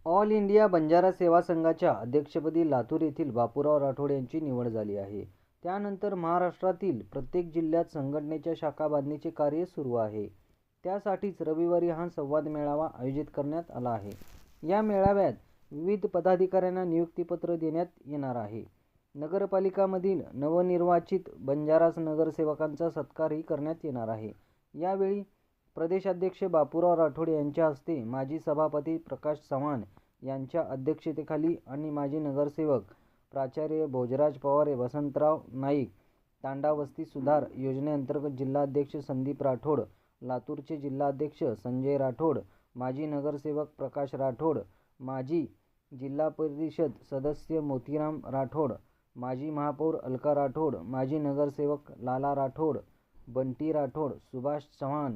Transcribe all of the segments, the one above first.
All India Banjara सेवा संघाच्या अध्यक्षपदी लातूर येथील बापूराव राठोड यांची निवड झाली आहे. त्यानंतर महाराष्ट्रातील प्रत्येक जिल्ह्यात संघटनेच्या शाखा बांधणीचे कार्य सुरू आहे. त्यासाठीच रविवारी हा संवाद मेळावा आयोजित करण्यात आला आहे. या मेळाव्यात विविध पदाधिकाऱ्यांना नियुक्तीपत्र देण्यात येणार आहे. नगरपालिकामधील नवनिर्वाचित बंजारा नगरसेवकांचा सत्कारही करण्यात येणार आहे. यावेळी प्रदेशाध्यक्ष बापूराव राठोड यांच्या हस्ते माजी सभापती प्रकाश चव्हाण यांच्या अध्यक्षतेखाली आणि माजी नगरसेवक प्राचार्य भोजराज पवार, वसंतराव नाईक, तांडा वस्ती सुधार योजनेअंतर्गत जिल्हाध्यक्ष संदीप राठोड, लातूरचे जिल्हाध्यक्ष संजय राठोड, माजी नगरसेवक प्रकाश राठोड, माजी जिल्हा परिषद सदस्य मोतीराम राठोड, माजी महापौर अलका राठोड, माजी नगरसेवक लाला राठोड, बंटी राठोड, सुभाष चव्हाण,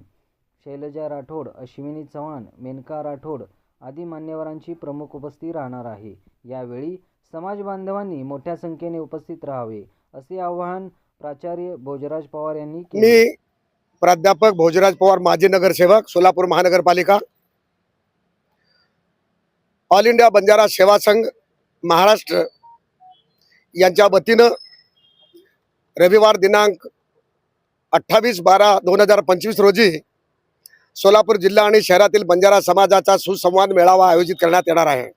शैलजा राठोड, अश्विनी चव्हाण, मेनका राठोड आदी मान्यवरांची प्रमुख उपस्थिती राहणार आहे. यावेळी समाज बांधवांनी मोठ्या संख्येने उपस्थित राहावे असे आवाहन प्राचार्य भोजराज पवार यांनी केले. मी प्राध्यापक भोजराज पवार, माजी नगरसेवक, सोलापूर महानगरपालिका, ऑल इंडिया बंजारा सेवा संघ महाराष्ट्र यांच्या वतीनं रविवार दिनांक 28/12/2025 रोजी सोलापूर जिल्हा आणि शहरातील बंजारा समाजाचा सुसंवाद मेळावा आयोजित करण्यात येणार आहे.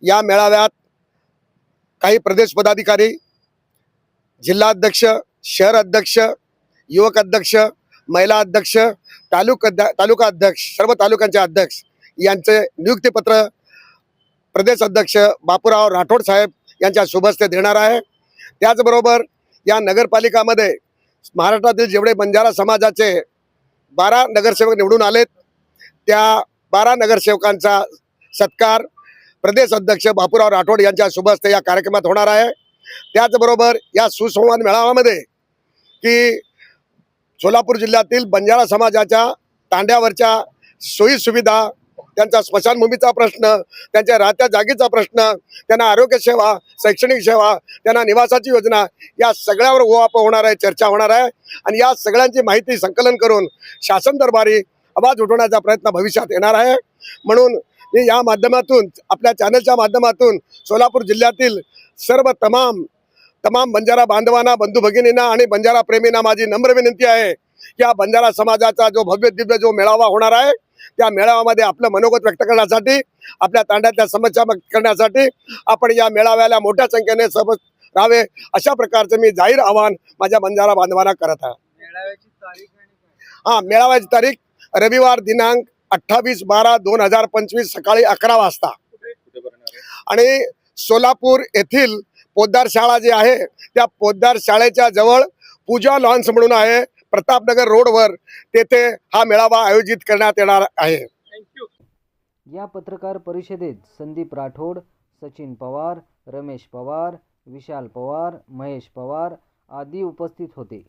या मेळाव्यात काही प्रदेश पदाधिकारी, जिल्हाध्यक्ष, शहर अध्यक्ष, युवक अध्यक्ष, महिला अध्यक्ष, तालुका अध्यक्ष, सर्व तालुक्यांचे अध्यक्ष यांचे नियुक्तीपत्र प्रदेश अध्यक्ष बापूराव राठोड साहेब यांच्या शुभ हस्ते देणार आहे. त्याचबरोबर या नगरपालिकामध्ये महाराष्ट्रातील जेवढे बंजारा समाजाचे 12 नगरसेवक निवडून आलेत, त्या 12 नगरसेवकांचा सत्कार प्रदेश अध्यक्ष बापूराव राठोड यांच्या शुभ हस्ते या कार्यक्रमात होणार आहे. त्याचबरोबर या सुसंवाद मेळाव्यामध्ये की सोलापूर जिल्ह्यातील बंजारा समाजाच्या तांड्यावरच्या सोयी सुविधा, त्यांचा स्मशानभूमीचा प्रश्न, त्यांच्या राहत्या जागेचा प्रश्न, त्यांना आरोग्य सेवा, शैक्षणिक सेवा, त्यांना निवासाची योजना, या सगळ्यावर उहापोह होणार आहे, चर्चा होणार आहे. आणि या सगळ्यांची माहिती संकलन करून शासन दरबारी आवाज उठवण्याचा प्रयत्न भविष्यात येणार आहे. म्हणून मी या माध्यमातून, आपल्या चॅनलच्या माध्यमातून सोलापूर जिल्ह्यातील सर्व तमाम बंजारा बांधवांना, बंधू भगिनींना आणि बंजारा प्रेमींना माझी नम्र विनंती आहे की या बंजारा समाजाचा जो भव्य दिव्य जो मेळावा होणार आहे, त्या मेळाव्यामध्ये आपलं मनोगत व्यक्त करण्यासाठी, आपल्या तांड्यातल्या समस्या करण्यासाठी आपण या मेळाव्याला मोठ्या संख्येने सहभागी राहावे, अशा प्रकारचं मी जाहीर आवाहन माझ्या बंजारा बांधवांना करत आहे. मेळाव्याची तारीख रविवार दिनांक 28/12/2025 सकाळी 11 वाजता आणि सोलापूर येथील पोद्दार शाळा जी आहे, त्या पोद्दार शाळेच्या जवळ पूजा लॉन्स म्हणून आहे, प्रतापनगर रोडवर, तेथे हा मेळावा आयोजित करण्यात येणार आहे. या पत्रकार परिषदेत संदीप राठोड, सचिन पवार, रमेश पवार, विशाल पवार, महेश पवार आदी उपस्थित होते.